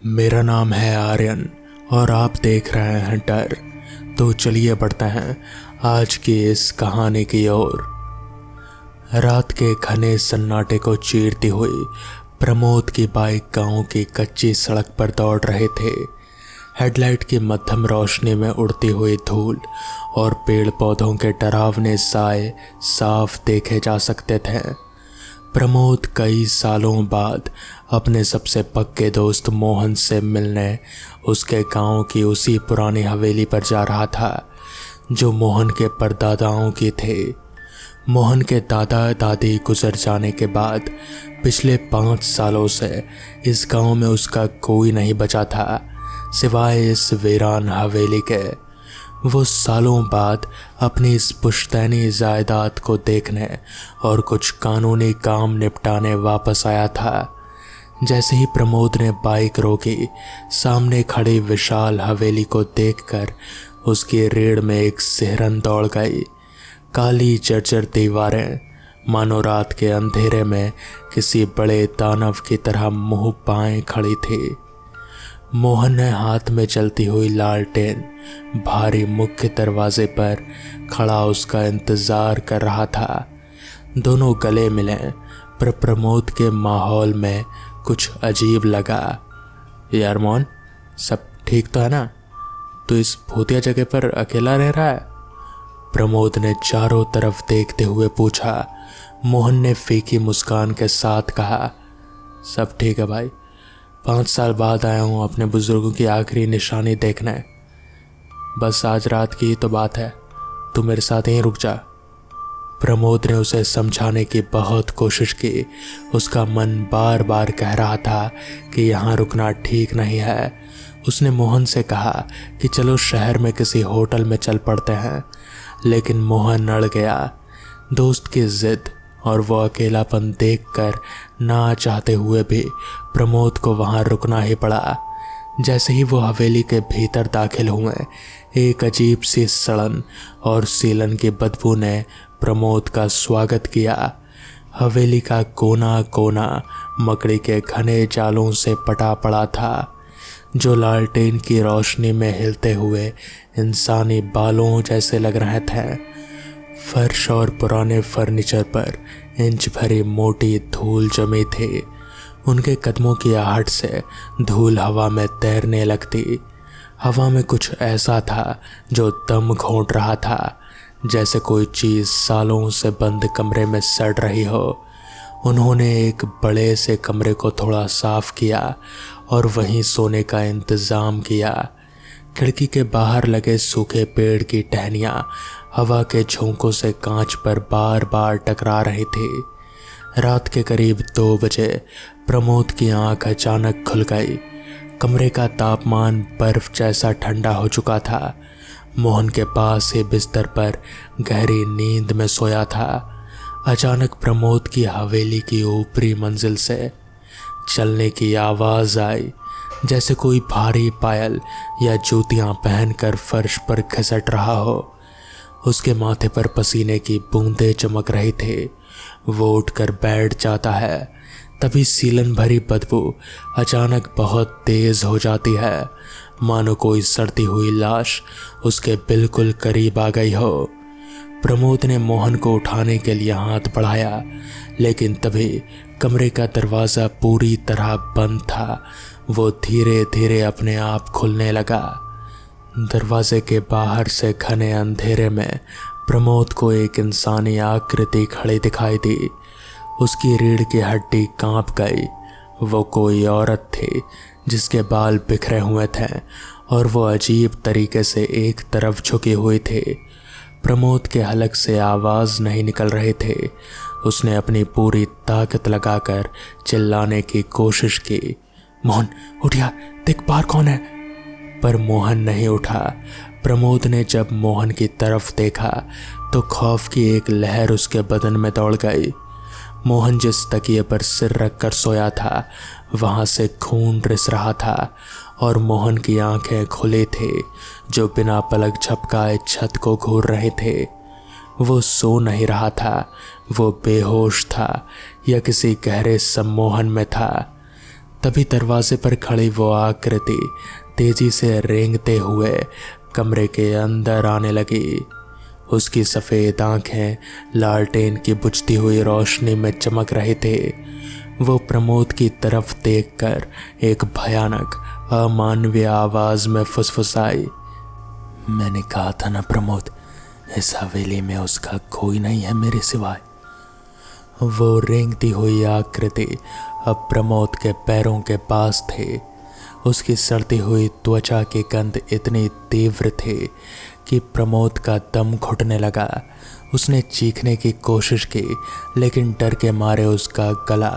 मेरा नाम है आर्यन और आप देख रहे हैं डर। तो चलिए बढ़ते हैं आज की इस कहानी की ओर। रात के घने सन्नाटे को चीरती हुई प्रमोद की बाइक गांव की कच्ची सड़क पर दौड़ रहे थे। हेडलाइट की मध्यम रोशनी में उड़ती हुई धूल और पेड़ पौधों के डरावने साए साफ देखे जा सकते थे। प्रमोद कई सालों बाद अपने सबसे पक्के दोस्त मोहन से मिलने उसके गांव की उसी पुरानी हवेली पर जा रहा था जो मोहन के परदादाओं की थी। मोहन के दादा दादी गुजर जाने के बाद पिछले 5 सालों से इस गांव में उसका कोई नहीं बचा था सिवाय इस वीरान हवेली के। वो सालों बाद अपनी इस पुश्तैनी जायदाद को देखने और कुछ कानूनी काम निपटाने वापस आया था। जैसे ही प्रमोद ने बाइक रोकी, सामने खड़ी विशाल हवेली को देखकर उसकी रीढ़ में एक सिहरन दौड़ गई। काली जर्जर दीवारें मानो रात के अंधेरे में किसी बड़े दानव की तरह मुंह बाएं खड़ी थी। मोहन ने हाथ में चलती हुई लालटेन भारी मुख्य दरवाजे पर खड़ा उसका इंतजार कर रहा था। दोनों गले मिले पर प्रमोद के माहौल में कुछ अजीब लगा। यार मोहन, सब ठीक तो है ना? तू इस भूतिया जगह पर अकेला रह रहा है? प्रमोद ने चारों तरफ देखते हुए पूछा। मोहन ने फीकी मुस्कान के साथ कहा, सब ठीक है भाई। 5 साल बाद आया हूँ अपने बुजुर्गों की आखिरी निशानी देखने। बस आज रात की ही तो बात है, तू मेरे साथ यहीं रुक जा। प्रमोद ने उसे समझाने की बहुत कोशिश की। उसका मन बार बार कह रहा था कि यहाँ रुकना ठीक नहीं है। उसने मोहन से कहा कि चलो शहर में किसी होटल में चल पड़ते हैं, लेकिन मोहन अड़ गया। दोस्त की जिद और वो अकेलापन देखकर ना चाहते हुए भी प्रमोद को वहां रुकना ही पड़ा। जैसे ही वो हवेली के भीतर दाखिल हुए, एक अजीब सी सड़न और सीलन की बदबू ने प्रमोद का स्वागत किया। हवेली का कोना कोना मकड़ी के घने जालों से पटा पड़ा था जो लालटेन की रोशनी में हिलते हुए इंसानी बालों जैसे लग रहे थे। फर्श और पुराने फर्नीचर पर इंच भरी मोटी धूल जमी थी। उनके कदमों की आहट से धूल हवा में तैरने लगती। हवा में कुछ ऐसा था जो दम घोंट रहा था, जैसे कोई चीज़ सालों से बंद कमरे में सड़ रही हो। उन्होंने एक बड़े से कमरे को थोड़ा साफ किया और वहीं सोने का इंतज़ाम किया। खिड़की के बाहर लगे सूखे पेड़ की टहनियाँ हवा के झोंकों से कांच पर बार बार टकरा रही थी। रात के करीब 2 बजे प्रमोद की आंख अचानक खुल गई। कमरे का तापमान बर्फ जैसा ठंडा हो चुका था। मोहन के पास ही बिस्तर पर गहरी नींद में सोया था। अचानक प्रमोद की हवेली की ऊपरी मंजिल से चलने की आवाज़ आई, जैसे कोई भारी पायल या जूतियां पहनकर फर्श पर घिसट रहा हो। उसके माथे पर पसीने की बूंदें चमक रही थी। वो उठकर बैठ जाता है, तभी सीलन भरी बदबू अचानक बहुत तेज हो जाती है, मानो कोई सड़ती हुई लाश उसके बिल्कुल करीब आ गई हो। प्रमोद ने मोहन को उठाने के लिए हाथ बढ़ाया, लेकिन तभी कमरे का दरवाज़ा पूरी तरह बंद था। वो धीरे धीरे अपने आप खुलने लगा। दरवाजे के बाहर से घने अंधेरे में प्रमोद को एक इंसानी आकृति खड़ी दिखाई दी। उसकी रीढ़ की हड्डी कांप गई। वो कोई औरत थी जिसके बाल बिखरे हुए थे और वो अजीब तरीके से एक तरफ झुकी हुई थी। प्रमोद के हलक से आवाज़ नहीं निकल रही थी। उसने अपनी पूरी ताकत लगाकर चिल्लाने की कोशिश की, मोहन उठ यार, देख बाहर कौन है। पर मोहन नहीं उठा। प्रमोद ने जब मोहन की तरफ देखा तो खौफ की एक लहर उसके बदन में दौड़ गई। मोहन जिस तकिए पर सिर रखकर सोया था वहां से खून रिस रहा था और मोहन की आंखें खुली थी जो बिना पलक झपकाए छत को घूर रहे थे। वो सो नहीं रहा था, वो बेहोश था या किसी गहरे सम्मोहन में था। तभी दरवाजे पर खड़ी वो आकृति तेजी से रेंगते हुए कमरे के अंदर आने लगी। उसकी सफ़ेद आंखें लालटेन की बुझती हुई रोशनी में चमक रहे थे। वो प्रमोद की तरफ देखकर एक भयानक अमानवीय आवाज में फुसफुसाई, मैंने कहा था ना प्रमोद, इस हवेली में उसका कोई नहीं है मेरे सिवाय। वो रेंगती हुई आकृति अब प्रमोद के पैरों के पास थे। उसकी सड़ती हुई त्वचा की गंध इतनी तीव्र थी कि प्रमोद का दम घुटने लगा। उसने चीखने की कोशिश की, लेकिन डर के मारे उसका गला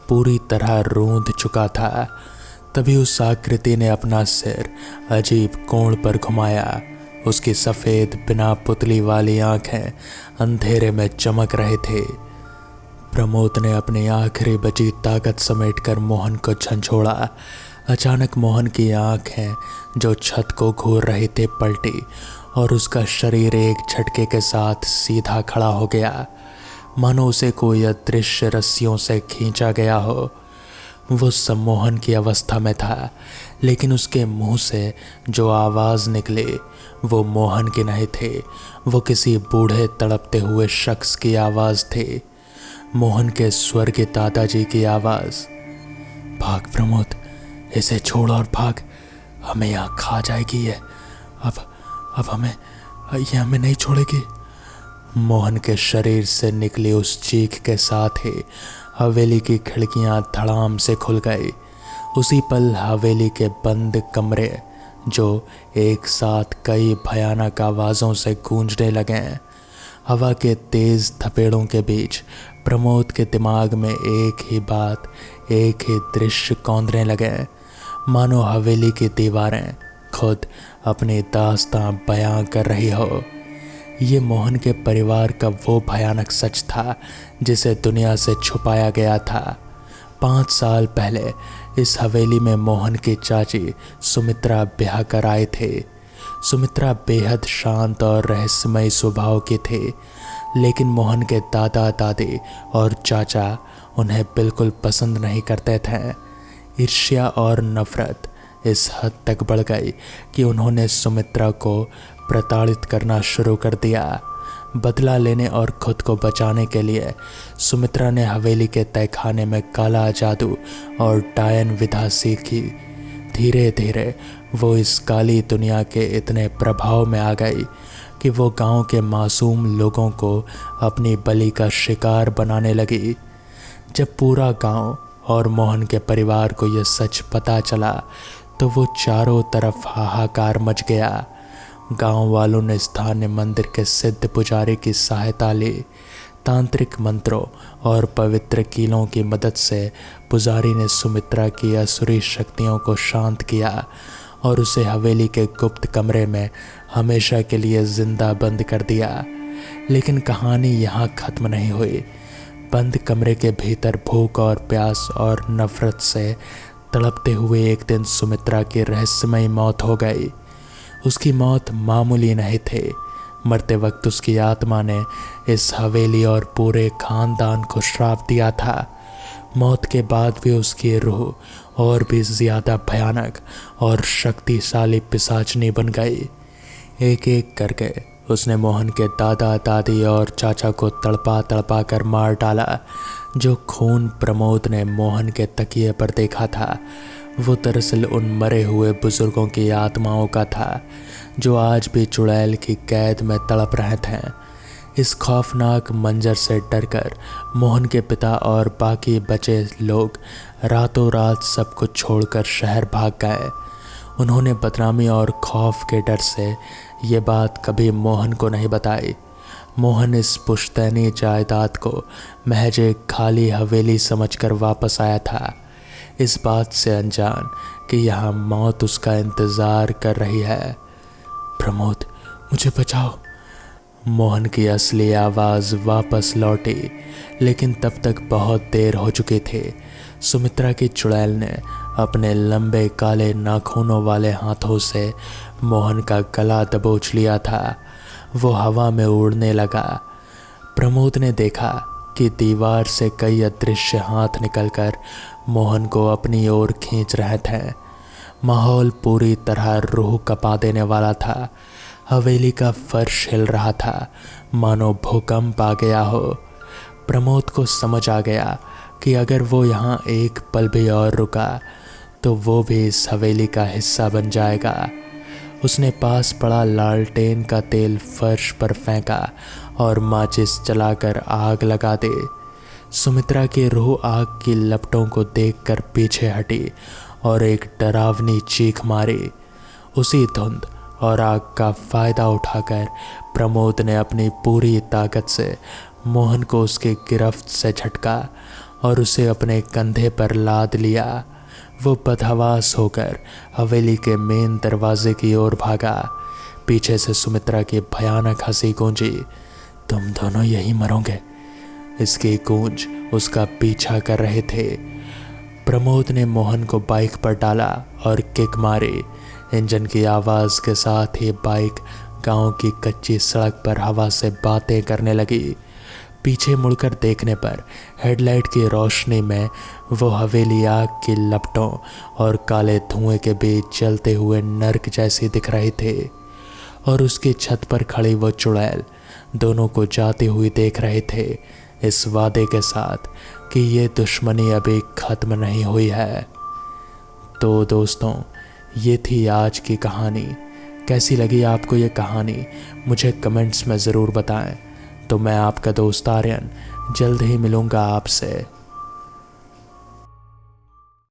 पूरी तरह रूंध चुका था। तभी उस आकृति ने अपना सिर अजीब कोण पर घुमाया। उसकी सफ़ेद बिना पुतली वाली आंखें अंधेरे में चमक रहे थे। प्रमोद ने अपनी आखिरी बची ताकत समेटकर मोहन को झंझोड़ा। अचानक मोहन की आंखें जो छत को घूर रही थे पलटी और उसका शरीर एक झटके के साथ सीधा खड़ा हो गया, मानो उसे कोई अदृश्य रस्सियों से खींचा गया हो। वो सम्मोहन की अवस्था में था, लेकिन उसके मुंह से जो आवाज़ निकली वो मोहन की नहीं थे। वो किसी बूढ़े तड़पते हुए शख्स की आवाज़ थी, मोहन के स्वर्गीय दादाजी की आवाज़। भाग प्रमोद, इसे छोड़ और भाग, हमें यहाँ खा जाएगी ये। अब हमें नहीं छोड़ेगी। मोहन के शरीर से निकली उस चीख के साथ ही हवेली की खिड़कियां धड़ाम से खुल गई। उसी पल हवेली के बंद कमरे जो एक साथ कई भयानक आवाज़ों से गूंजने लगे। हवा के तेज थपेड़ों के बीच प्रमोद के दिमाग में एक ही बात, एक ही दृश्य कौंधने लगे, मानो हवेली की दीवारें खुद अपनी दास्तां बयां कर रही हो। ये मोहन के परिवार का वो भयानक सच था जिसे दुनिया से छुपाया गया था। 5 साल पहले इस हवेली में मोहन की चाची सुमित्रा ब्याह कर आए थे। सुमित्रा बेहद शांत और रहस्यमय स्वभाव की थी, लेकिन मोहन के दादा दादी और चाचा उन्हें बिल्कुल पसंद नहीं करते थे। ईर्ष्या और नफरत इस हद तक बढ़ गई कि उन्होंने सुमित्रा को प्रताड़ित करना शुरू कर दिया। बदला लेने और खुद को बचाने के लिए सुमित्रा ने हवेली के तहखाने में काला जादू और डायन विधा सीखी। धीरे धीरे वो इस काली दुनिया के इतने प्रभाव में आ गई कि वो गांव के मासूम लोगों को अपनी बलि का शिकार बनाने लगी। जब पूरा गांव और मोहन के परिवार को यह सच पता चला तो वो चारों तरफ हाहाकार मच गया। गांव वालों ने स्थानीय मंदिर के सिद्ध पुजारी की सहायता ली। तांत्रिक मंत्रों और पवित्र कीलों की मदद से पुजारी ने सुमित्रा की असुरी शक्तियों को शांत किया और उसे हवेली के गुप्त कमरे में हमेशा के लिए जिंदा बंद कर दिया। लेकिन कहानी यहाँ ख़त्म नहीं हुई। बंद कमरे के भीतर भूख और प्यास और नफरत से तड़पते हुए एक दिन सुमित्रा की रहस्यमय मौत हो गई। उसकी मौत मामूली नहीं थी। मरते वक्त उसकी आत्मा ने इस हवेली और पूरे खानदान को श्राप दिया था। मौत के बाद भी उसकी रूह और भी ज़्यादा भयानक और शक्तिशाली पिशाचनी बन गई। एक एक करके उसने मोहन के दादा दादी और चाचा को तड़पा तड़पा कर मार डाला। जो खून प्रमोद ने मोहन के तकिए पर देखा था वो दरअसल उन मरे हुए बुजुर्गों की आत्माओं का था जो आज भी चुड़ैल की कैद में तड़प रहे थे। इस खौफनाक मंजर से डरकर मोहन के पिता और बाकी बचे लोग रातों रात सब कुछ छोड़कर शहर भाग गए। उन्होंने बदनामी और खौफ के डर से ये बात कभी मोहन को नहीं बताई। मोहन इस पुश्तैनी जायदाद को महज एक खाली हवेली समझकर वापस आया था, इस बात से अनजान कि यहाँ मौत उसका इंतज़ार कर रही है। प्रमोद, मुझे बचाओ। मोहन की असली आवाज़ वापस लौटी, लेकिन तब तक बहुत देर हो चुकी थी। सुमित्रा की चुड़ैल ने अपने लंबे काले नाखूनों वाले हाथों से मोहन का गला दबोच लिया था। वो हवा में उड़ने लगा। प्रमोद ने देखा कि दीवार से कई अदृश्य हाथ निकलकर मोहन को अपनी ओर खींच रहे थे। माहौल पूरी तरह रूह कपा देने वाला था। हवेली का फर्श हिल रहा था, मानो भूकंप आ गया हो। प्रमोद को समझ आ गया कि अगर वो यहाँ एक पल भी और रुका तो वो भी इस हवेली का हिस्सा बन जाएगा। उसने पास पड़ा लालटेन का तेल फर्श पर फेंका और माचिस जलाकर आग लगा दे। सुमित्रा की रूह आग की लपटों को देखकर पीछे हटी और एक डरावनी चीख मारी। उसी धुंध और आग का फायदा उठाकर प्रमोद ने अपनी पूरी ताकत से मोहन को उसकी गिरफ्त से झटका और उसे अपने कंधे पर लाद लिया। वो बदहवास होकर हवेली के मेन दरवाजे की ओर भागा। पीछे से सुमित्रा की भयानक हंसी गूंजी। तुम दोनों यही मरोगे। इसकी गूंज उसका पीछा कर रहे थे। प्रमोद ने मोहन को बाइक पर डाला और किक मारी। इंजन की आवाज़ के साथ ही बाइक गांव की कच्ची सड़क पर हवा से बातें करने लगी। पीछे मुड़कर देखने पर हेडलाइट की रोशनी में वो हवेली आग की लपटों और काले धुएं के बीच जलते हुए नर्क जैसी दिख रही थी। और उसकी छत पर खड़ी वो चुड़ैल दोनों को जाती हुई देख रहे थे, इस वादे के साथ कि ये दुश्मनी अभी ख़त्म नहीं हुई है। तो दोस्तों, ये थी आज की कहानी। कैसी लगी आपको ये कहानी मुझे कमेंट्स में ज़रूर बताएं। तो मैं आपका दोस्त आर्यन जल्द ही मिलूँगा आपसे।